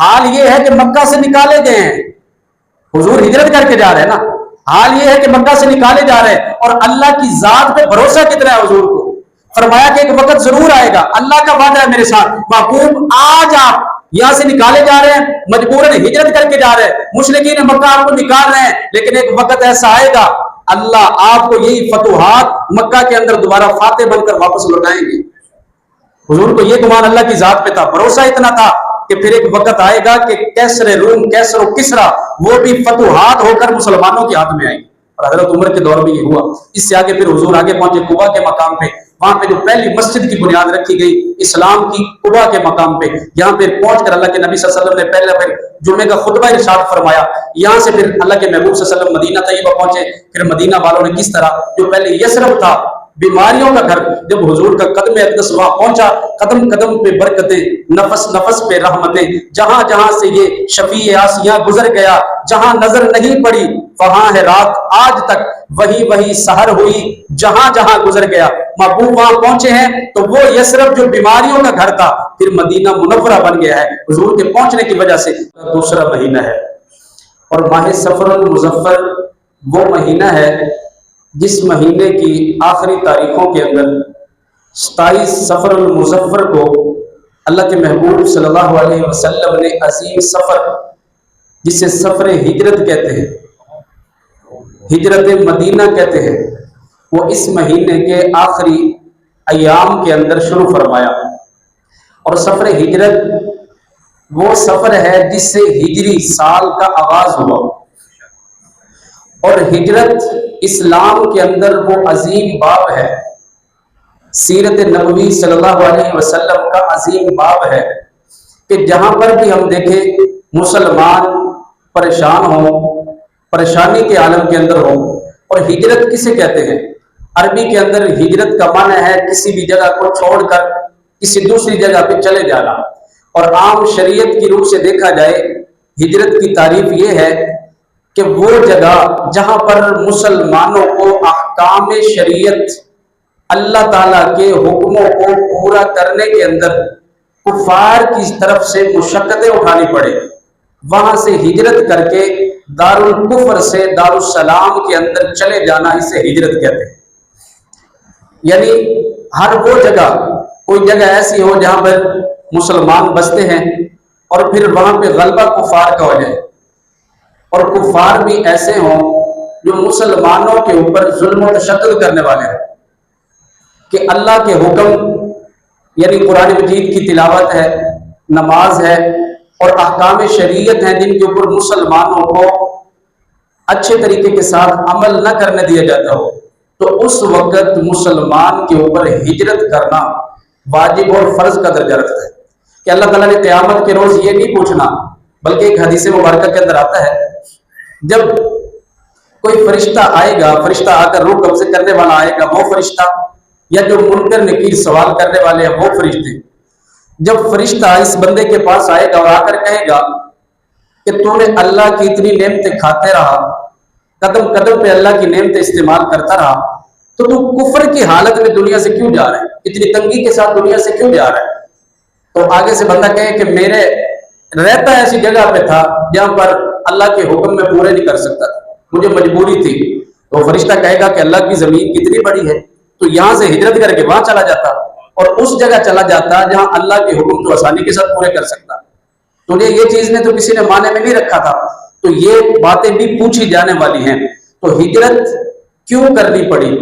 حال یہ ہے کہ مکہ سے نکالے گئے ہیں، حضور ہجرت کر کے جا رہے ہیں نا، حال یہ ہے کہ مکہ سے نکالے جا رہے ہیں، اور اللہ کی ذات پہ بھروسہ کتنا ہے حضور کو؟ فرمایا کہ ایک وقت ضرور آئے گا، اللہ کا وعدہ ہے میرے ساتھ، محبوب آج آپ یہاں سے نکالے جا رہے ہیں، مجبوراً ہجرت کر کے جا رہے ہیں، مشرکین مکہ آپ کو نکال رہے ہیں، لیکن ایک وقت ایسا آئے گا اللہ آپ کو یہی فتوحات مکہ کے اندر دوبارہ فاتح بن کر واپس لوٹائیں گے۔ حضور کو یہ گمان اللہ کی ذات پہ تھا، بھروسہ اتنا تھا کہ پھر ایک وقت آئے گا کہ کیسر روم، کیسر و کسرا، وہ بھی فتوحات ہو کر مسلمانوں کے ہاتھ میں آئیں گے، اور حضرت عمر کے دور میں یہ ہوا۔ اس سے آگے پھر حضور آگے پہنچے قباء کے مقام پہ، وہاں پہ جو پہلی مسجد کی بنیاد رکھی گئی اسلام کی، قباء کے مقام پہ، یہاں پہ پہنچ کر اللہ کے نبی صلی اللہ علیہ وسلم نے پہلے پھر جمعے کا خطبہ ارشاد فرمایا، یہاں سے پھر اللہ کے محبوب صلی اللہ علیہ وسلم مدینہ طیبہ پہنچے، پھر مدینہ والوں نے کس طرح جو پہلے یثرب تھا بیماریوں کا گھر، جب حضور کا قدم اقدس وہاں پہنچا، قدم قدم پہ برکتیں، نفس نفس پہ رحمتیں، جہاں جہاں سے یہ شفیع آسیاں گزر گیا، جہاں نظر نہیں پڑی وہاں ہے رات آج تک، وہی وہی سحر ہوئی جہاں جہاں گزر گیا۔ محبوب وہاں پہنچے ہیں تو وہ یثرب جو بیماریوں کا گھر تھا پھر مدینہ منورہ بن گیا ہے حضور کے پہنچنے کی وجہ سے۔ دوسرا مہینہ ہے، اور ماہ صفر المظفر وہ مہینہ ہے جس مہینے کی آخری تاریخوں کے اندر 27 صفر المظفر کو اللہ کے محبوب صلی اللہ علیہ وسلم نے عظیم سفر، جسے سفر ہجرت کہتے ہیں، ہجرت مدینہ کہتے ہیں، وہ اس مہینے کے آخری ایام کے اندر شروع فرمایا۔ اور سفر ہجرت وہ سفر ہے جس سے ہجری سال کا آغاز ہوا، اور ہجرت اسلام کے اندر وہ عظیم باب ہے، سیرت نبوی صلی اللہ علیہ وسلم کا عظیم باب ہے کہ جہاں پر بھی ہم دیکھیں مسلمان پریشان ہوں، پریشانی کے عالم کے اندر ہوں، اور ہجرت کسے کہتے ہیں؟ عربی کے اندر ہجرت کا معنی ہے کسی بھی جگہ کو چھوڑ کر کسی دوسری جگہ پہ چلے جانا، اور عام شریعت کی روح سے دیکھا جائے ہجرت کی تعریف یہ ہے کہ وہ جگہ جہاں پر مسلمانوں کو احکام شریعت، اللہ تعالیٰ کے حکموں کو پورا کرنے کے اندر کفار کی طرف سے مشقتیں اٹھانی پڑے، وہاں سے ہجرت کر کے دارالکفر سے دارالسلام کے اندر چلے جانا، اسے ہجرت کہتے ہیں۔ یعنی ہر وہ جگہ، کوئی جگہ ایسی ہو جہاں پر مسلمان بستے ہیں اور پھر وہاں پہ غلبہ کفار کا ہو جائے، اور کفار بھی ایسے ہوں جو مسلمانوں کے اوپر ظلم و تشدد کرنے والے ہیں، کہ اللہ کے حکم یعنی قرآن مجید کی تلاوت ہے، نماز ہے، اور احکام شریعت ہیں جن کے اوپر مسلمانوں کو اچھے طریقے کے ساتھ عمل نہ کرنے دیا جاتا ہو، تو اس وقت مسلمان کے اوپر ہجرت کرنا واجب اور فرض کا درجہ رکھتا ہے، کہ اللہ تعالیٰ نے قیامت کے روز یہ نہیں پوچھنا، بلکہ ایک حدیث مبارکہ کے اندر آتا ہے جب کوئی فرشتہ آئے گا، فرشتہ آ کر روح قبض کرنے والا آئے گا، وہ فرشتہ، یا جو منکر نکیر سوال کرنے والے ہیں وہ فرشتے، جب فرشتہ اس بندے کے پاس آئے گا اور آ کر کہے گا کہ تو نے اللہ کی اتنی نعمتیں کھاتے رہا، قدم قدم پہ اللہ کی نعمتیں استعمال کرتا رہا، تو کفر کی حالت میں دنیا سے کیوں جا رہا ہے، اتنی تنگی کے ساتھ دنیا سے کیوں جا رہا ہے؟ تو آگے سے بندہ کہے کہ میرے رہتا ایسی جگہ پہ تھا جہاں پر اللہ کے حکم میں پورے نہیں کر سکتا تھا، مجھے مجبوری تھی۔ تو فرشتہ کہے گا کہ اللہ کی زمین کتنی بڑی ہے، تو یہاں سے ہجرت کر کے وہاں چلا جاتا اور اس جگہ چلا جاتا جہاں اللہ کے حکم تو آسانی کے ساتھ پورے کر سکتا۔ تو یہ چیز نے تو کسی نے معنی میں نہیں رکھا تھا، تو یہ باتیں بھی پوچھی جانے والی ہیں۔ تو ہجرت کیوں کرنی پڑی،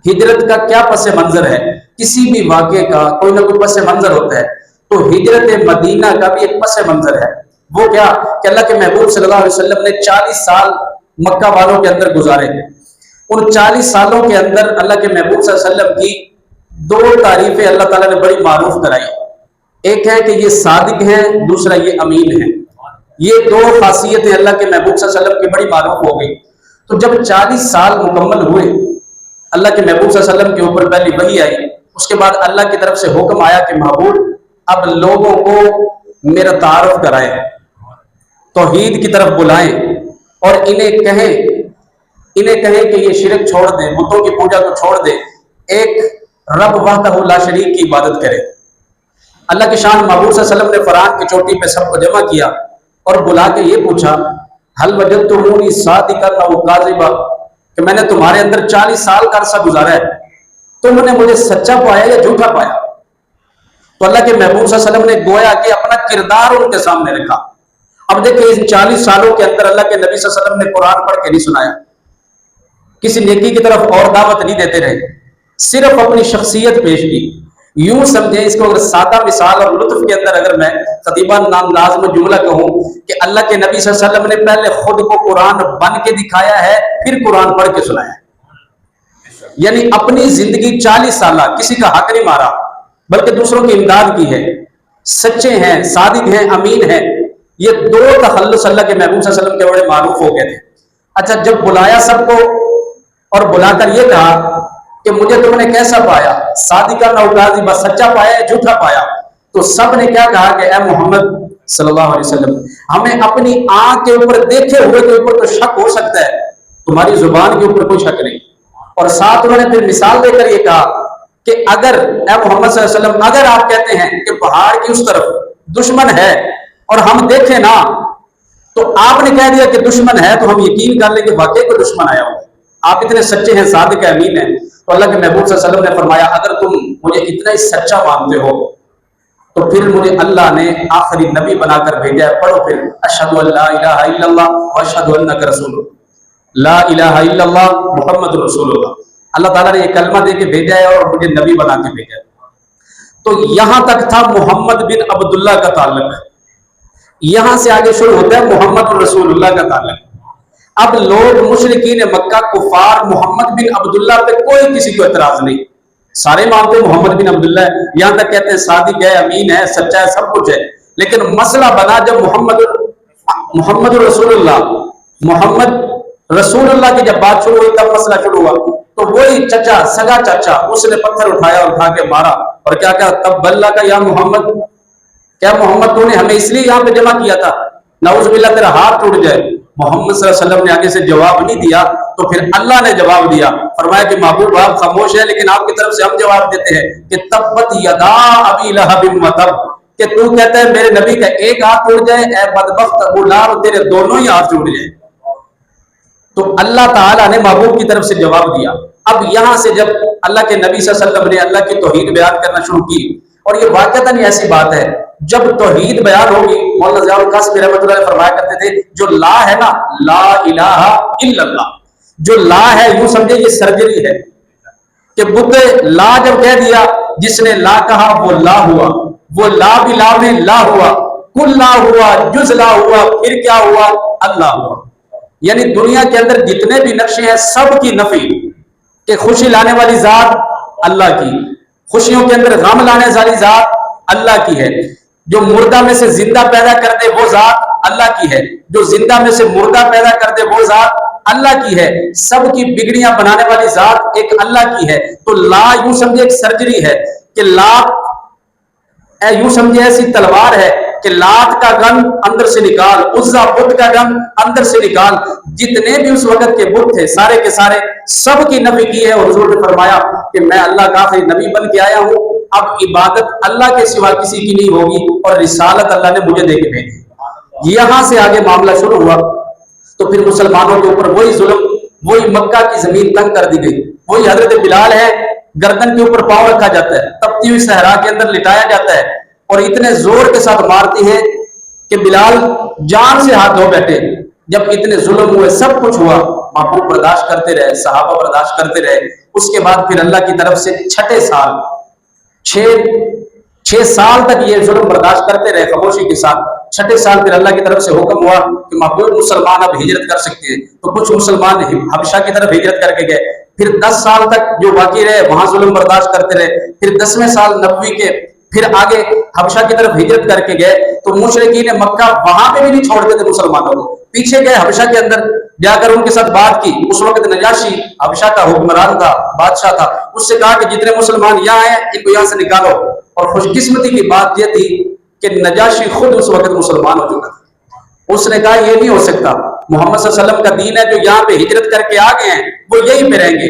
ہجرت کا کیا پس منظر ہے؟ کسی بھی واقعے کا کوئی نہ کوئی پس منظر ہوتا ہے، تو ہجرت مدینہ کا بھی ایک پس منظر ہے۔ وہ کیا کہ اللہ کے محبوب صلی اللہ علیہ وسلم نے 40 سال مکہ والوں کے اندر گزارے، ان 40 سالوں کے اندر اللہ کے محبوب صلی اللہ علیہ وسلم کی 2 تعریفیں اللہ تعالیٰ نے بڑی معروف کرائی، ایک ہے کہ یہ صادق ہیں، دوسرا یہ امین ہیں۔ یہ 2 خاصیتیں اللہ کے محبوب صلی اللہ علیہ وسلم کی بڑی معروف ہو گئی۔ تو جب 40 سال مکمل ہوئے، اللہ کے محبوب صلی اللہ علیہ وسلم کے اوپر پہلی وحی آئی، اس کے بعد اللہ کی طرف سے حکم آیا کہ محبوب اب لوگوں کو میرا تعارف کرائیں، توحید کی طرف بلائیں، اور انہیں کہیں کہ یہ شرک چھوڑ دیں، بتوں کی پوجا کو چھوڑ دیں، ایک رب وحدہ لا شریک کی عبادت کریں۔ اللہ کی شان محبوب صلی اللہ علیہ وسلم نے فران کی چوٹی پہ سب کو جمع کیا اور بلا کے یہ پوچھا حل وجدتمونی صادقا او کاذبا، کہ میں نے تمہارے اندر 40 سال کا عرصہ گزارا ہے، تم نے مجھے سچا پایا یا جھوٹا پایا؟ تو اللہ کے محبوب صلی اللہ علیہ وسلم نے گویا کہ اپنا کردار ان کے سامنے رکھا۔ اب دیکھیں اس 40 سالوں کے اندر اللہ کے نبی صلی اللہ علیہ وسلم نے قرآن پڑھ کے نہیں سنایا، کسی نیکی کی طرف اور دعوت نہیں دیتے رہے، صرف اپنی شخصیت پیش کی۔ یوں سمجھیں اس کو اگر سادہ مثال اور لطف کے اندر اگر میں خطیبانہ انداز میں جملہ کہوں کہ اللہ کے نبی صلی اللہ علیہ وسلم نے پہلے خود کو قرآن بن کے دکھایا ہے، پھر قرآن پڑھ کے سنایا ہے۔ یعنی اپنی زندگی 40 سالہ کسی کا حق نہیں مارا بلکہ دوسروں کی امداد کی ہے، سچے ہیں، صادق ہیں، امین ہیں۔ یہ 2 تخلص اللہ کے محبوب صلی اللہ علیہ وسلم کے بڑے معروف ہو گئے تھے۔ اچھا جب بلایا سب کو اور بلا کر یہ کہا کہ مجھے تم نے کیسا پایا، صادقہ او کاذبہ، سچا پایا یا جھوٹا پایا، تو سب نے کیا کہا کہ اے محمد صلی اللہ علیہ وسلم، ہمیں اپنی آنکھ کے اوپر دیکھے ہوئے کے اوپر تو شک ہو سکتا ہے، تمہاری زبان کے اوپر کوئی شک نہیں۔ اور ساتھ انہوں نے پھر مثال دے کر یہ کہا کہ اگر اے محمد صلی اللہ علیہ وسلم اگر آپ کہتے ہیں کہ پہاڑ کی اس طرف دشمن ہے اور ہم دیکھیں نا، تو آپ نے کہہ دیا کہ دشمن ہے تو ہم یقین کر لیں کہ واقعی کوئی دشمن آیا ہوا ہے، آپ اتنے سچے ہیں، صادق امین ہیں۔ تو اللہ کے محبوب صلی اللہ علیہ وسلم نے فرمایا اگر تم مجھے اتنا ہی سچا مانتے ہو تو پھر مجھے اللہ نے آخری نبی بنا کر بھیجا ہے۔ پڑھو پھر اشہد ان لا الہ الا اللہ واشہد انک رسول اللہ، لا الہ الا اللہ محمد رسول اللہ۔ اللہ تعالیٰ نے یہ کلمہ دے کے بھیجا ہے اور مجھے نبی بنا کے بھیجا ہے۔ تو یہاں تک تھا محمد بن عبداللہ کا تعلق، یہاں سے آگے شروع ہوتا ہے محمد رسول اللہ کا تعلق۔ اب لوگ مشرکین مکہ کفار محمد بن عبداللہ پہ کوئی کسی کو اعتراض نہیں، سارے مانتے محمد بن عبداللہ ہے، یہاں تک کہتے ہیں صادق ہے، امین ہے، سچا ہے، سب کچھ ہے۔ لیکن مسئلہ بنا جب محمد رسول اللہ، محمد رسول اللہ کی جب بات شروع ہوئی تب مسئلہ شروع ہوا۔ تو وہی چچا، سگا چچا، اس نے پتھر اٹھایا اور اٹھا کے مارا اور کیا کہا تب بلّہ کا یا محمد، کیا محمد تو نے ہمیں اس لیے یہاں پہ جمع کیا تھا، نعوذ باللہ تیرا ہاتھ ٹوٹ جائے۔ محمد صلی اللہ علیہ وسلم نے آگے سے جواب نہیں دیا تو پھر اللہ نے جواب دیا، فرمایا کہ محبوب آپ خاموش ہے لیکن آپ کی طرف سے ہم جواب دیتے ہیں کہ تبت یدا ابی لہب وتب، کہ تو کہتا ہے میرے نبی کا ایک ہاتھ ٹوٹ جائے، اے بدبخت ابو لہب تیرے دونوں ہی ہاتھ ٹوٹ جائیں۔ تو اللہ تعالیٰ نے محبوب کی طرف سے جواب دیا۔ اب یہاں سے جب اللہ کے نبی صلی اللہ علیہ وسلم نے اللہ کی توحید بیان کرنا شروع کی، اور یہ واقعتاً ایسی بات ہے جب توحید بیان ہوگی، مولانا ضیاء القاسمی رحمۃ اللہ علیہ فرمایا کرتے تھے جو لا ہے نا، لا الہ الا اللہ، جو لا ہے یوں سمجھے یہ سرجری ہے کہ بدھ لا جب کہہ دیا، جس نے لا کہا وہ لا ہوا، وہ لا بھی لا میں لا ہوا، کل لا ہوا، جز لا ہوا، پھر کیا ہوا، اللہ ہوا۔ یعنی دنیا کے اندر جتنے بھی نقشے ہیں سب کی نفی، کہ خوشی لانے والی ذات اللہ کی، خوشیوں کے اندر غم لانے والی ذات اللہ کی ہے، جو مردہ میں سے زندہ پیدا کر دے وہ ذات اللہ کی ہے، جو زندہ میں سے مردہ پیدا کر دے وہ ذات اللہ کی ہے، سب کی بگڑیاں بنانے والی ذات ایک اللہ کی ہے۔ تو لا یوں سمجھے ایک سرجری ہے کہ لات یوں سمجھے ایسی تلوار ہے کہ لات کا غم اندر سے نکال، عزا بت کا غم اندر سے نکال، جتنے بھی اس وقت کے بت تھے سارے کے سارے سب کی نفی کی ہے۔ اور حضور نے فرمایا کہ میں اللہ کا آخری نبی بن کے آیا ہوں، اب عبادت اللہ کے سوا کسی کی نہیں ہوگی اور رسالت اللہ نے مجھے دے کے بھیجی۔ یہاں سے آگے معاملہ شروع ہوا تو پھر مسلمانوں کے اوپر وہی ظلم، وہی مکہ کی زمین تنگ کر دی گئی، وہی حضرت بلال ہے، گردن کے اوپر پاؤں رکھا جاتا ہے، تپتی ہوئی صحرا کے اندر لٹایا جاتا ہے اور اتنے زور کے ساتھ مارتی ہیں کہ بلال جان سے ہاتھ دھو بیٹھے۔ جب اتنے ظلم ہوئے، سب کچھ ہوا، محبوب برداشت کرتے رہے، صحابہ برداشت کرتے رہے۔ اس کے بعد پھر اللہ کی طرف سے چھٹے سال، چھ سال تک یہ ظلم برداشت کرتے رہے خاموشی کے ساتھ۔ چھٹے سال پھر اللہ کی طرف سے حکم ہوا کہ محبوب مسلمان اب ہجرت کر سکتے ہیں، تو کچھ مسلمان حبشہ کی طرف ہجرت کر کے گئے۔ پھر 10 سال تک جو باقی رہے وہاں ظلم برداشت کرتے رہے۔ پھر 10ویں سال نبوی کے پھر آگے حبشہ کی طرف ہجرت کر کے گئے تو مشرکین مکہ وہاں پہ بھی نہیں چھوڑتے تھے مسلمانوں کو، پیچھے گئے حبشہ کے اندر جا کر ان کے ساتھ بات کی۔ اس وقت نجاشی حبشہ کا حکمران تھا، بادشاہ تھا، اس سے کہا کہ جتنے مسلمان یہاں ہیں ان کو یہاں سے نکالو۔ اور خوش قسمتی کی بات یہ تھی کہ نجاشی خود اس وقت مسلمان ہو چکا تھا۔ اس نے کہا یہ نہیں ہو سکتا، محمد صلی اللہ علیہ وسلم کا دین ہے جو یہاں پہ ہجرت کر کے آ گئے ہیں وہ یہیں پہ رہیں گے،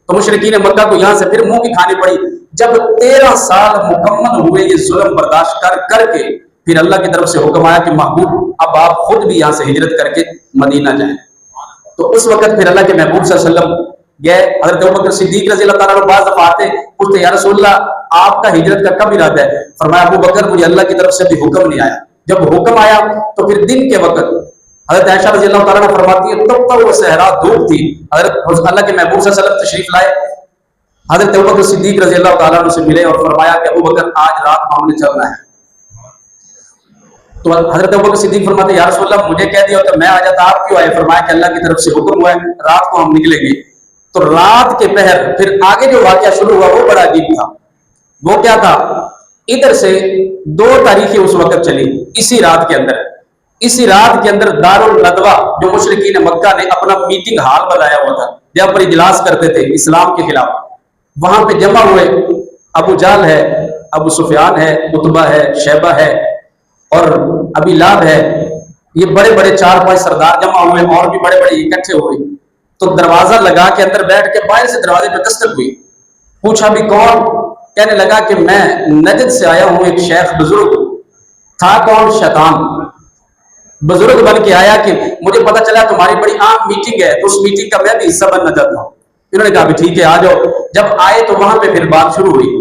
تو مشرکین مکہ کو یہاں سے پھر منہ کی کھانی پڑی. جب 13 سال مکمل ہوئے یہ ظلم برداشت کر کے پھر اللہ کی طرف سے حکم آیا کہ محبوب اب آپ خود بھی یہاں سے ہجرت کر کے مدینہ جائیں. تو اس وقت پھر اللہ کے محبوب صلی اللہ علیہ وسلم گئے. حضرت ابوبکر صدیق رضی اللہ تعالیٰ عنہ بعض دفعہ آتے پوچھتے یا رسول اللہ آپ کا ہجرت کا کب ارادہ ہے؟ فرمایا ابو بکر مجھے اللہ کی طرف سے بھی حکم نہیں آیا. جب حکم آیا تو پھر دن کے وقت حضرت عائشہ رضی اللہ تعالیٰ عنہ فرماتی ہے تب تک وہ صحرا دھوپ تھی. حضرت اللہ کے محبوب صلی اللہ علیہ وسلم تشریف لائے, حضرت ابوبکر صدیق رضی اللہ تعالیٰ عنہ سے ملے اور فرمایا کہ ابو بکر آج رات کو ہم نے چلنا ہے. تو حضرت ابوبکر صدیق فرماتے یا رسول اللہ مجھے کہہ دیا تو میں آ جاتا, آپ کیوں آئے؟ فرمایا کہ اللہ کی طرف سے حکم ہوا ہے رات کو ہم نکلیں گے. تو رات کے پہر پھر آگے جو واقعہ شروع ہوا وہ بڑا عجیب تھا. وہ کیا تھا؟ ادھر سے 2 تاریخیں اس وقت چلی. اسی رات کے اندر دارالندوہ جو مشرکین مکہ نے اپنا میٹنگ ہال بنایا ہوا تھا جہاں پر اجلاس کرتے تھے اسلام کے خلاف, وہاں پہ جمع ہوئے. ابو جہل ہے, ابو سفیان ہے, عتبہ ہے, شیبہ ہے اور ابی لہب ہے. یہ بڑے بڑے 4-5 سردار جمع ہوئے اور بھی بڑے بڑے اکٹھے ہوئے. تو دروازہ لگا کے اندر بیٹھ کے باہر سے دروازے پہ دستک ہوئی. پوچھا بھی کون؟ کہنے لگا کہ میں نجد سے آیا ہوں, ایک شیخ بزرگ تھا. کون؟ شیطان بزرگ بن کے آیا کہ مجھے پتا چلا تمہاری بڑی عام میٹنگ ہے تو اس میٹنگ کا میں بھی حصہ بننا چاہتا ہوں. انہوں نے کہا بھی ٹھیک ہے آ جاؤ. جب آئے تو وہاں پہ پھر بات شروع ہوئی.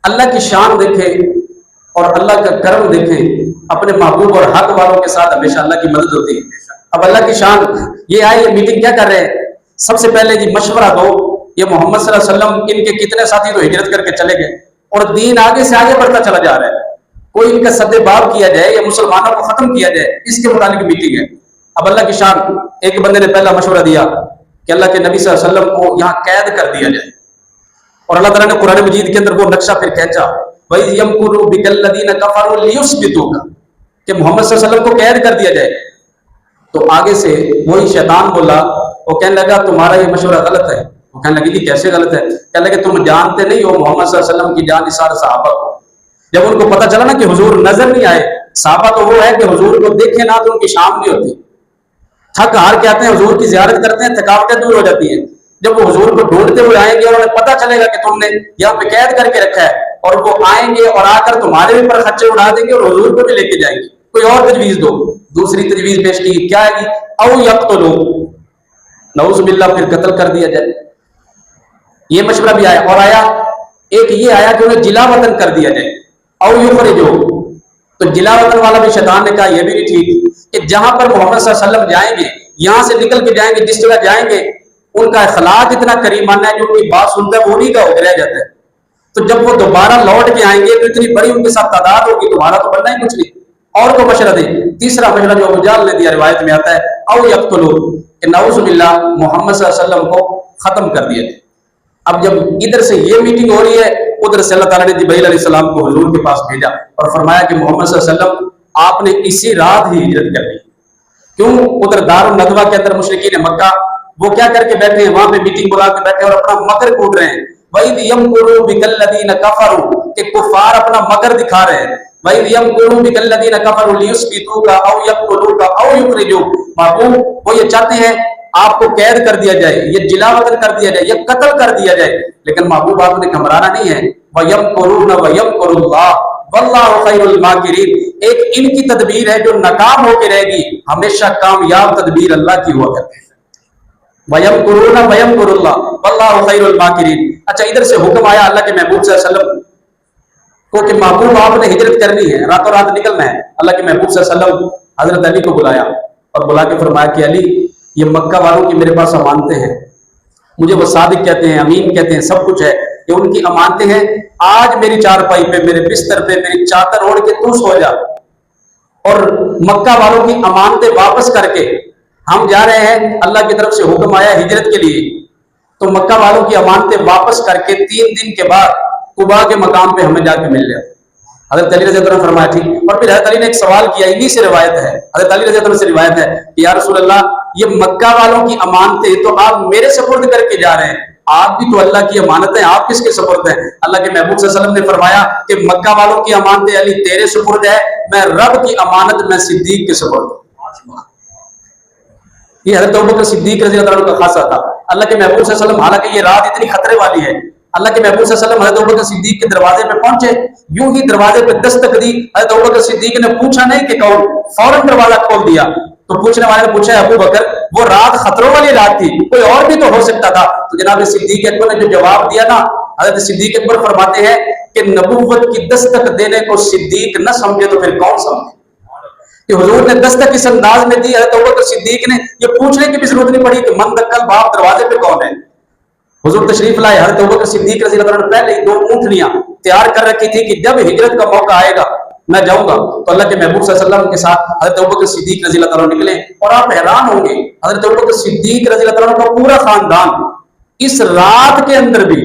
اللہ کی شان دیکھیں اور اللہ کا کرم دیکھیں. اپنے محبوب اور حق والوں کے ساتھ ہمیشہ اللہ کی مدد ہوتی ہے. اب اللہ کی شان یہ آئے, یہ میٹنگ کیا کر رہے ہیں؟ سب سے پہلے جی مشورہ دو, یہ محمد صلی اللہ علیہ وسلم ان کے کتنے ساتھی تو ہجرت کر کے چلے گئے اور دین آگے سے آگے بڑھتا چلا جا رہا ہے. کوئی ان کا سد باب کیا جائے یا مسلمانوں کو ختم کیا جائے, اس کے متعلق میٹنگ ہے. اب اللہ کی شان, ایک بندے نے پہلا مشورہ دیا کہ اللہ کے نبی صلی اللہ علیہ وسلم کو یہاں قید کر دیا جائے. اور اللہ تعالیٰ نے قرآن مجید کے اندر وہ نقشہ پھر کھینچا وَإِذْ يَمْكُرُ بِكَ الَّذِينَ كَفَرُوا لِيُثْبِتُوكَ کہ محمد صلی اللہ علیہ وسلم کو قید کر دیا جائے. تو آگے سے وہی شیطان بولا, وہ کہنے لگا تمہارا یہ مشورہ غلط ہے. وہ کہنے لگی کہ کیسے غلط ہے؟ کہنے لگے تم جانتے نہیں ہو محمد صلی اللہ علیہ وسلم کی جان نثار صحابہ کو. جب ان کو پتا چلا نا کہ حضور نظر نہیں آئے, صحابہ تو وہ ہے کہ حضور کو دیکھے نہ تو ان کی شام نہیں ہوتی, تھک ہار کے آتے ہیں حضور کی زیارت کرتے ہیں, تھکاوٹیں دور ہو جاتی ہیں. جب وہ حضور کو ڈھونڈتے ہوئے آئیں گے اور انہیں پتا چلے گا کہ تم نے یہاں پہ قید کر کے رکھا ہے, اور وہ آئیں گے اور آ کر تمہارے بھی پر خرچے اڑا دیں گے اور حضور کو بھی لے کے جائیں گے. کوئی اور تجویز دو. دوسری تجویز پیش کی, کیا ہے؟ او یقتلوا, نعوذ باللہ پھر قتل کر دیا جائے. یہ مشورہ بھی آیا. اور آیا ایک یہ آیا کہ انہیں جلا وطن کر دیا جائے. او یخرجوا, تو جلا وطن والا بھی شیطان نے کہا یہ بھی نہیں ٹھیک کہ جہاں پر محمد صلی اللہ علیہ وسلم جائیں گے یہاں سے نکل کے جائیں گے, جس جگہ جائیں گے ان کا اخلاق اتنا کریمانہ ہے جو ان کی بات سنتا ہے وہ نہیں کا ہو کے رہ جاتا ہے. تو جب وہ دوبارہ لوٹ کے آئیں گے تو اتنی بڑی ان کے ساتھ تعداد ہوگی, تمہارا تو بننا ہی کچھ نہیں. اور کو مشورہ دے. تیسرا مشورہ جو ابو جہل نے دیا روایت میں آتا ہے, او یقتلوا, کہ نعوذ باللہ محمد صلی اللہ علیہ وسلم کو ختم کر دیا جائے. اب جب ادھر سے یہ میٹنگ ہو رہی ہے, ادھر سے اللہ تعالیٰ نے جبرائیل علیہ السلام کو حضور کے پاس بھیجا اور فرمایا کہ محمد صلی اللہ علیہ وسلم آپ نے اسی رات ہی ہجرت کر لی. کیوں؟ ادھر دارالندوہ کے اندر مشرکین مکہ وہ کیا کر کے بیٹھے ہیں, وہاں پہ میٹنگ بلا کے بیٹھے اور اپنا مکر کوٹ رہے ہیں. وَإِذْ يَمْكُرُوا بِكَ الَّذِينَ كَفَرُوا, کہ کفار اپنا مکر دکھا رہے ہیں. وَإِذْ يَمْكُرُوا بِكَ الَّذِينَ كَفَرُوا لِيُثْبِتُوكَ أَوْ يَقْتُلُوكَ أَوْ يُخْرِجُوكَ. محبوب وہ یہ چاہتے ہیں آپ کو قید کر دیا جائے, یہ جلا وطن کر دیا جائے, یہ قتل کر دیا جائے. لیکن محبوب آپ نے گھبرانا نہیں ہے. وَيَمْكُرُونَ وَيَمْكُرُ اللَّهُ وَاللَّهُ خَيْرُ الْمَاكِرِينَ. ایک ان کی تدبیر ہے جو ناکام ہو کے رہے گی, ہمیشہ کامیاب تدبیر اللہ کی ہوا کرتی ہے. وَيَمْكُرُونَ وَيَمْكُرُ اللَّهُ وَاللَّهُ خَيْرُ الْمَاكِرِينَ. اچھا ادھر سے حکم آیا اللہ کے محبوب صلی اللہ علیہ وسلم کو کہ محبوب آپ نے ہجرت کرنی ہے, راتوں رات نکلنا ہے. اللہ کے محبوب صلی اللہ علیہ وسلم حضرت علی کو بلایا اور بلا کے فرمایا کہ علی یہ مکہ والوں کی میرے پاس امانتیں ہیں, مجھے وہ صادق کہتے ہیں, امین کہتے ہیں, سب کچھ ہے, یہ ان کی امانتیں ہیں. آج میری چارپائی پہ, میرے بستر پہ میری چادر اوڑھ کے تو سو جا اور مکہ والوں کی امانتیں واپس کر کے ہم جا رہے ہیں. اللہ کی طرف سے حکم آیا ہجرت کے لیے, تو مکہ والوں کی امانتیں واپس کر کے 3 دن کے بعد قباء کے مقام پہ ہمیں جا کے مل جائے. حضرت علی رضی اللہ عنہ فرمایا ٹھیک. اور پھر حضرت علی نے ایک سوال کیا, انہی سے روایت ہے, حضرت علی رضی اللہ عنہ سے روایت ہے کہ یا رسول اللہ یہ مکہ والوں کی امانتیں تو آپ میرے سپرد کر کے جا رہے ہیں, آپ بھی تو اللہ کی امانت ہیں, آپ کس کے سپرد ہیں؟ اللہ کے محبوب صلی اللہ علیہ وسلم نے فرمایا کہ مکہ والوں کی امانتیں علی تیرے سپرد ہے, میں رب کی امانت میں صدیق کے سپرد ہوں. یہ حضرت ابوبکر صدیق رضی اللہ عنہ کا خاصہ تھا. اللہ کے محبوب صلی اللہ علیہ وسلم، حالانکہ یہ رات اتنی خطرے والی ہے، اللہ کے محبوب صلی اللہ علیہ وسلم حضرت ابوبکر صدیق کے دروازے پہ پہنچے، یوں ہی دروازے پہ دستک دی، حضرت ابوبکر صدیق نے پوچھا نہیں کہ کون، فوراً دروازہ کھول دیا۔ تو پوچھنے والے نے پوچھا ابو بکر وہ رات خطروں والی رات تھی، کوئی اور بھی تو ہو سکتا تھا؟ تو جناب صدیق اکبر نے جو جواب دیا نا، حضرت صدیق اکبر فرماتے ہیں کہ نبوت کی دستک دینے کو صدیق نہ سمجھے تو پھر کون سمجھے؟ کہ حضور نے دستک اس انداز میں دی، حضرت ابوبکر صدیق نے یہ پوچھنے کی بھی ضرورت نہیں پڑی کہ من دکل باپ دروازے پہ کون ہے۔ حضور تشریف لائے، حضرت ابوبکر صدیق رضی اللہ عنہ نے پہلے 2 اونٹنیاں تیار کر رکھی تھی کہ جب ہجرت کا موقع آئے گا میں جاؤں گا۔ تو اللہ کے محبوب صلی اللہ علیہ وسلم کے ساتھ حضرت ابوبکر صدیق رضی اللہ عنہ نکلے، اور آپ حیران ہوں گے حضرت ابوبکر صدیق رضی اللہ عنہ کا پورا خاندان اس رات کے اندر بھی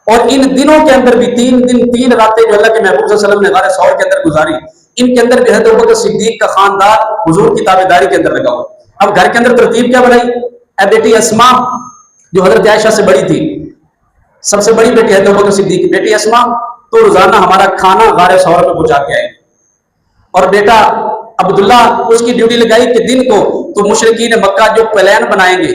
اور ان دنوں کے اندر بھی 3 دن 3 راتیں جو اللہ کے محبوب صلی اللہ علیہ وسلم نے غار ثور کے اندر گزاری، ان کے اندر بھی حضرت ابوبکر صدیق کا خاندان حضور کی تابعداری کے اندر لگا ہوا۔ اب گھر کے اندر ترتیب کیا بنائی؟ اے بیٹی اسماء جو حضرت عائشہ سے بڑی تھی، سب سے بڑی بیٹی حضرت ابوبکر صدیق کی بیٹی اسماء، تو روزانہ ہمارا کھانا غار ثور میں پہنچا کے آئے، اور بیٹا عبداللہ اس کی ڈیوٹی لگائی کہ دن کو تو مشرکین مکہ جو پلان بنائیں گے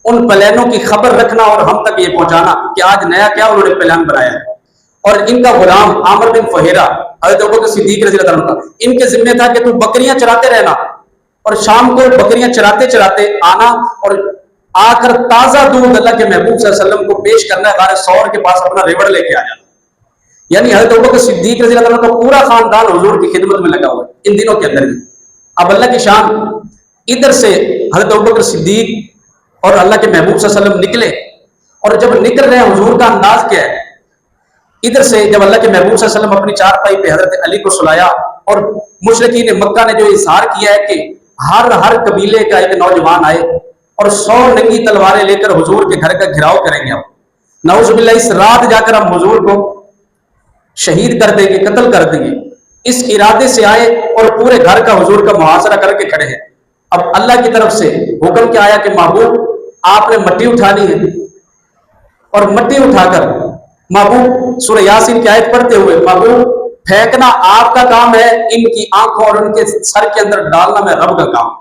ان پلانوں کی خبر رکھنا اور ہم تک یہ پہنچانا کہ آج نیا کیا انہوں نے پلان بنایا ہے۔ اور ان کا غلام عامر بن فہیرہ حضرت ابوبکر صدیق رضی اللہ عنہ کا ان کے ذمہ تھا کہ تو بکریاں چراتے رہنا، اور شام کو بکریاں چراتے چراتے آنا اور آ کر تازہ دودھ اللہ کے محبوب صلی اللہ علیہ وسلم کو پیش کرنا ہے، غار ثور کے پاس اپنا ریوڑ لے کے آ جانا۔ یعنی حضرت ابوبکر صدیق رضی اللہ عنہ کا پورا خاندان حضور کی خدمت میں لگا ہوا ہے ان دنوں کے اندر بھی۔ اب اللہ کی شان، ادھر سے حضرت ابوبکر صدیق اور اللہ کے محبوب صلی اللہ علیہ وسلم نکلے، اور جب نکل رہے ہیں حضور کا انداز کیا ہے؟ ادھر سے جب اللہ کے محبوب صلی اللہ علیہ وسلم اپنی چارپائی پہ حضرت علی کو سلایا، اور مشرکین مکہ نے جو اظہار کیا ہے کہ ہر قبیلے کا ایک نوجوان آئے اور 100 ننگی تلواریں لے کر حضور کے گھر کا گھراؤ کریں گے، اب نعوذ باللہ اس رات جا کر ہم حضور کو شہید کر دیں گے، قتل کر دیں گے، اس ارادے سے آئے اور پورے گھر کا حضور کا محاصرہ کر کے کھڑے ہیں۔ اب اللہ کی طرف سے حکم کیا آیا کہ محبوب آپ نے مٹی اٹھانی ہے، اور مٹی اٹھا کر محبوب سورہ یاسین کی آیت پڑھتے ہوئے محبوب پھینکنا آپ کا کام ہے، ان کی آنکھوں اور ان کے سر کے اندر ڈالنا میں رب کا کام۔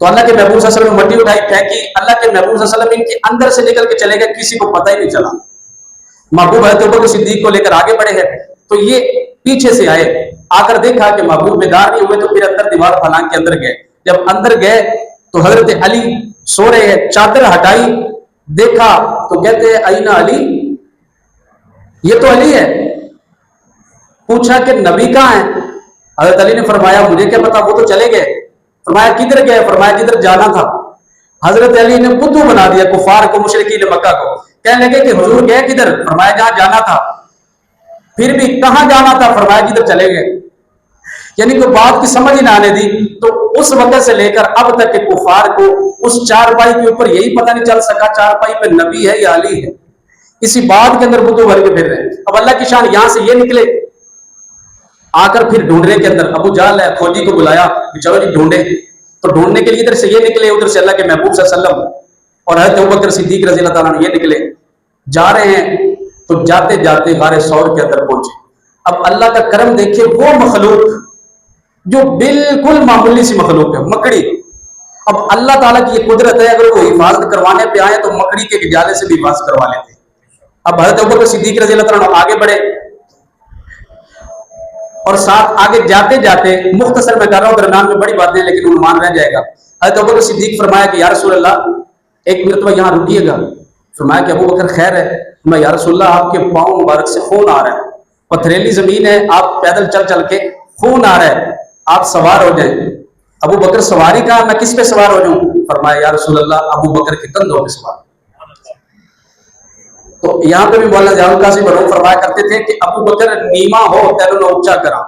تو اللہ کے محبوب صلی اللہ علیہ وسلم نے مٹی اٹھائی، پھینکی، اللہ کے محبوب صلی اللہ علیہ وسلم ان کے اندر سے نکل کے چلے گئے، کسی کو پتہ ہی نہیں چلا۔ محبوب حضرت ابوبکر صدیق کو لے کر آگے بڑھے ہیں، تو یہ پیچھے سے آئے، آ کر دیکھا کہ محبوب بیدار نہیں ہوئے، تو پھر اندر دیوار پھلانگ کے اندر گئے۔ جب اندر گئے تو حضرت علی سو رہے ہیں، چادر ہٹائی، دیکھا تو کہتے ہیں اینا علی، یہ تو علی ہے۔ پوچھا کہ نبی کہاں ہے؟ حضرت علی نے فرمایا مجھے کیا پتا، وہ تو چلے گئے۔ فرمایا کدھر گئے؟ فرمایا جدھر جانا تھا۔ حضرت علی نے بدھو بنا دیا کفار کو، مشرکین مکہ کو، کہنے لگے کہ حضور گئے کدھر؟ فرمایا جہاں جانا تھا۔ پھر بھی کہاں جانا تھا؟ فرمایا جدھر چلے گئے۔ یعنی کوئی بات کی سمجھ نہ آنے دی۔ تو اس وقت سے لے کر اب تک کے کفار کو اس چارپائی کے اوپر یہی پتہ نہیں چل سکا چارپائی پہ نبی ہے یا علی ہے، اسی بات کے اندر بدھو بھر کے پھر رہے ہیں۔ اب اللہ کی شان، یہاں سے یہ نکلے، آ کر پھر ڈھونڈنے کے اندر ابو جہل ہے، فوجی کو بلایا کہ چلو جی ڈھونڈے، تو ڈھونڈنے کے لیے ادھر سے یہ نکلے، ادھر سے اللہ کے محبوب صلی اللہ علیہ وسلم اور حضرت ابوبکر صدیق رضی اللہ تعالیٰ عنہ یہ نکلے، جا رہے ہیں تو جاتے جاتے غار ثور کے اندر پہنچے۔ اب اللہ کا کرم دیکھیے، وہ مخلوق جو بالکل معمولی سی مخلوق ہے، مکڑی، اب اللہ تعالیٰ کی یہ قدرت ہے، اگر وہ حفاظت کروانے پہ آئے تو مکڑی کے جالے سے بھی حفاظت کروا لیتے۔ اب حضرت ابوبکر صدیق رضی اللہ تعالیٰ عنہ آگے بڑھے، اور ساتھ آگے جاتے جاتے، مختصر میں کر رہا ہوں، درمیان میں بڑی باتیں ہیں لیکن عنوان رہ جائے گا۔ حضرت ابوبکر صدیق فرمایا کہ یا رسول اللہ ایک مرتبہ یہاں رکیے گا۔ فرمایا کہ ابوبکر خیر ہے؟ میں یا رسول اللہ آپ کے پاؤں مبارک سے خون آ رہا ہے، پتھریلی زمین ہے، آپ پیدل چل چل کے خون آ رہا ہے، آپ سوار ہو جائیں۔ ابو بکر سواری کہا، میں کس پہ سوار ہو جاؤں؟ فرمایا یا رسول اللہ ابو بکر کے کندھوں پہ سوار۔ تو یہاں پہ بھی مولانا ضیاء القاسم مرحوم فرمایا کرتے تھے کہ ابو بکر نیما ہو تینوں نے اونچا کرا۔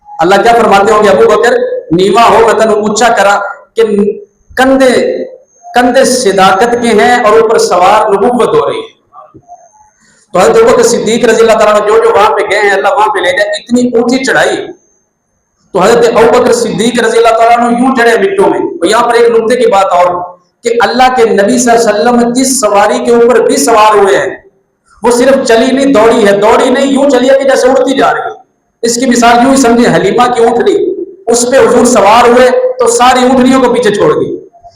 اللہ کیا فرماتے ہوں گے؟ ابو بکر نیما ہو میں تینوں اونچا کرا، کہ کندھے صداقت کے ہیں اور اوپر سوار نبوت ہو رہی ہے۔ تو حضرت ابوبکر صدیق رضی اللہ تعالیٰ جو وہاں پہ گئے ہیں، اللہ وہاں پہ لے جائے، اتنی اونچی چڑھائی۔ تو حضرت ابوبکر صدیق رضی اللہ تعالیٰ عنہ یوں چڑھے مٹوں میں۔ اور یہاں پر ایک نقطے کی بات اور، کہ اللہ کے نبی صلی اللہ علیہ وسلم جس سواری کے اوپر بھی سوار ہوئے ہیں وہ صرف چلی نہیں، دوڑی ہے، دوڑی نہیں، یوں چلی ہے کہ جیسے اڑتی جا رہی ہے۔ اس کی مثال یوں ہی سمجھے، حلیمہ کی اونٹنی، اس پہ حضور سوار ہوئے تو ساری اونٹنیوں کو پیچھے چھوڑ دی،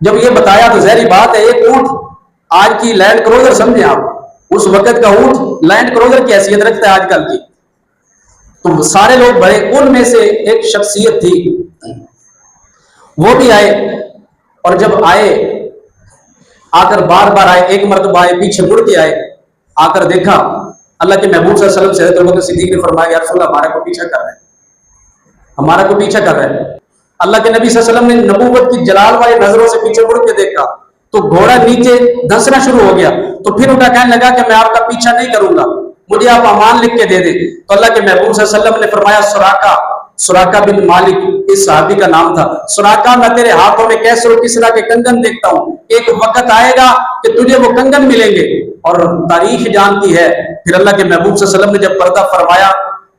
جب یہ بتایا تو ظاہری بات ہے، ایک اونٹ آج کی لینڈ کروزر سمجھیں آپ، اس وقت کا اونٹ لینڈ کروزر کی حیثیت رکھتا ہے آج کل کی، تو سارے لوگ بڑے، ان میں سے ایک شخصیت تھی، وہ بھی آئے، اور جب آئے آ کر بار بار آئے، ایک مرتبہ آئے پیچھے مڑ کے آئے، آ کر دیکھا اللہ کے محبوب صلی اللہ علیہ وسلم سے حضرت ابوبکر صدیق نے فرمایا یا رسول اللہ ہمارا کو پیچھا کر رہا ہے، ہمارا کو پیچھا کر رہا ہے۔ اللہ کے نبی صلی اللہ علیہ وسلم نے نبوت کی جلال والی نظروں سے پیچھے مڑ کے دیکھا تو گھوڑا نیچے دھنسنا شروع ہو گیا، تو پھر اٹھا کہنے لگا کہ میں آپ کا پیچھا نہیں کروں گا، مجھے آپ امان لکھ کے دے دیں۔ تو اللہ کے محبوب صلی اللہ علیہ وسلم نے فرمایا سراقہ بن مالک اس صحابی کا نام تھا، سراقہ میں تیرے ہاتھوں میں کیسر و کسرا کے کنگن دیکھتا ہوں، ایک وقت آئے گا کہ تجھے وہ کنگن ملیں گے، اور تاریخ جانتی ہے پھر اللہ کے محبوب صلی اللہ علیہ وسلم نے جب پردہ فرمایا،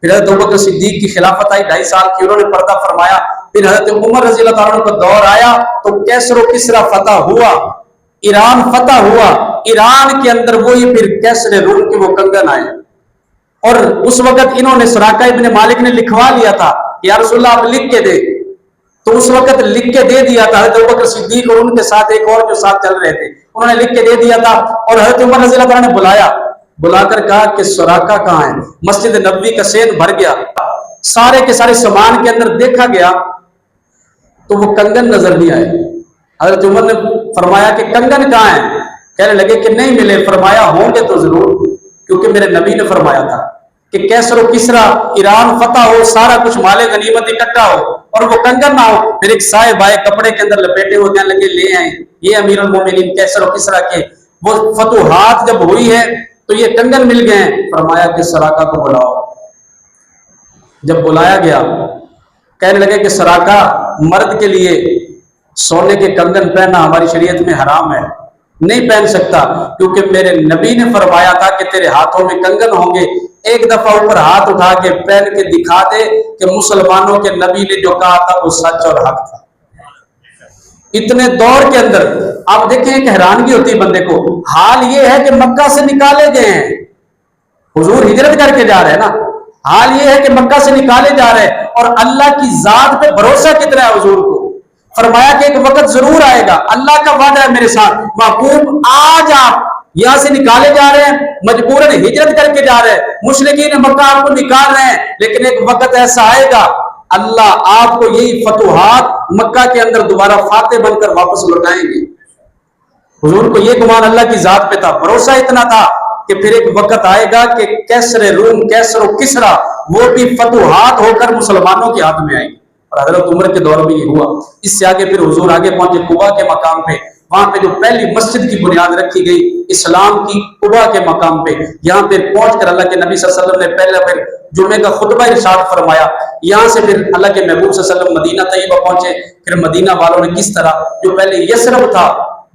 پھر حضرت ابوبکر صدیق کی خلافت آئی 2.5 سال کی، انہوں نے پردہ فرمایا، پھر حضرت عمر رضی اللہ تعالیٰ عنہ کا دور آیا تو کیسر و کسرا فتح ہوا، ایران فتح ہوا، ایران کے اندر وہی پھر کیسر روم کے وہ کنگن آئے، اور اس وقت انہوں نے سراقہ ابن مالک نے لکھوا لیا تھا کہ یا رسول اللہ آپ لکھ کے دے، تو اس وقت لکھ کے دے دیا تھا حضرت ابوبکر صدیق اور ان کے ساتھ ایک اور جو ساتھ چل رہے تھے، انہوں نے لکھ کے دے دیا تھا، اور حضرت عمر رضی اللہ تعالیٰ نے بلا کر کہا کہ سراقہ کہاں ہے؟ مسجد نبوی کا سین بھر گیا، سارے کے سارے سامان کے اندر دیکھا گیا تو وہ کنگن نظر نہیں آئے۔ حضرت عمر نے فرمایا کہ کنگن کہاں ہیں؟ کہنے لگے کہ نہیں ملے، فرمایا ہوں گے تو ضرور، کیونکہ میرے نبی نے فرمایا تھا کہ کیسر و کسرا ایران فتح ہو، سارا کچھ مال غنیمت اکٹھا ہو اور وہ کنگن نہ ہو۔ پھر ایک صاحب آئے کپڑے کے اندر لپیٹے ہوئے، کہنے لگے لے آئیں، یہ امیر المومنین کیسر و کسرا کے وہ فتوحات جب ہوئی ہے تو یہ کنگن مل گئے ہیں۔ فرمایا کہ سراقہ کو بلاؤ۔ جب بلایا گیا کہنے لگے کہ سراقہ مرد کے لیے سونے کے کنگن پہننا ہماری شریعت میں حرام ہے، نہیں پہن سکتا، کیونکہ میرے نبی نے فرمایا تھا کہ تیرے ہاتھوں میں کنگن ہوں گے، ایک دفعہ اوپر ہاتھ اٹھا کے پہن کے دکھا دے کہ مسلمانوں کے نبی نے جو کہا تھا وہ سچ اور حق تھا۔ اتنے دور کے اندر آپ دیکھیں ایک حیرانگی ہوتی ہے بندے کو، حال یہ ہے کہ مکہ سے نکالے گئے ہیں، حضور ہجرت کر کے جا رہے ہیں نا، حال یہ ہے کہ مکہ سے نکالے جا رہے ہیں، اور اللہ کی ذات پہ بھروسہ کتنا ہے حضور کو، فرمایا کہ ایک وقت ضرور آئے گا، اللہ کا وعدہ ہے میرے ساتھ، محبوب آج آپ یہاں سے نکالے جا رہے ہیں، مجبوراً ہجرت کر کے جا رہے ہیں، مشرکین مکہ آپ کو نکال رہے ہیں، لیکن ایک وقت ایسا آئے گا اللہ آپ کو یہی فتوحات مکہ کے اندر دوبارہ فاتح بن کر واپس لوٹائیں گے۔ حضور کو یہ گمان اللہ کی ذات پہ تھا، بھروسہ اتنا تھا کہ پھر ایک وقت آئے گا کہ کیسر روم، کیسر و کسرا وہ بھی فتوحات ہو کر مسلمانوں کے ہاتھ میں آئیں گے، اور حضرت عمر کے دور میں یہ ہوا۔ اس سے آگے پھر حضور آگے پہنچے قباء کے مقام پہ، وہاں پہ جو پہلی مسجد کی بنیاد رکھی گئی اسلام کی، قباء کے مقام پہ، یہاں پہ پہنچ کر اللہ کے نبی صلی اللہ علیہ وسلم نے پہلے پھر جمعے کا خطبہ ارشاد فرمایا، یہاں سے پھر اللہ کے محبوب صلی اللہ علیہ وسلم مدینہ طیبہ پہنچے، پھر مدینہ والوں نے کس طرح جو پہلے یثرب تھا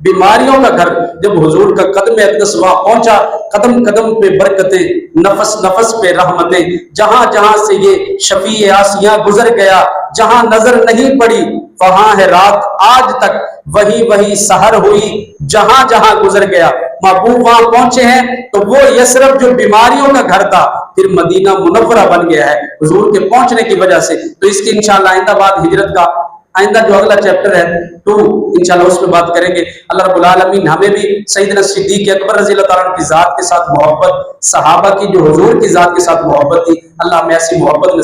بیماریوں کا گھر، جب حضور کا قدم اقدس وہاں پہنچا، قدم قدم پہ برکتیں، نفس نفس پہ رحمتیں، جہاں جہاں سے یہ شفیع آسیاں گزر گیا، جہاں نظر نہیں پڑی وہاں ہے رات آج تک، وہی وہی سحر ہوئی جہاں جہاں گزر گیا۔ محبوب وہاں پہنچے ہیں تو وہ یثرب جو بیماریوں کا گھر تھا پھر مدینہ منورہ بن گیا ہے حضور کے پہنچنے کی وجہ سے۔ تو اس کی انشاءاللہ آئندہ بعد ہجرت کا آئندہ جو اگلا چیپٹر ہے 2 انشاءاللہ اس پہ بات کریں گے۔ اللہ رب العالمین ہمیں بھی سیدنا صدیق اکبر رضی اللہ تعالیٰ عنہ کی ذات کے ساتھ محبت، صحابہ کی جو حضور کی ذات کے ساتھ محبت تھی، اللہ ہمیں ایسی محبت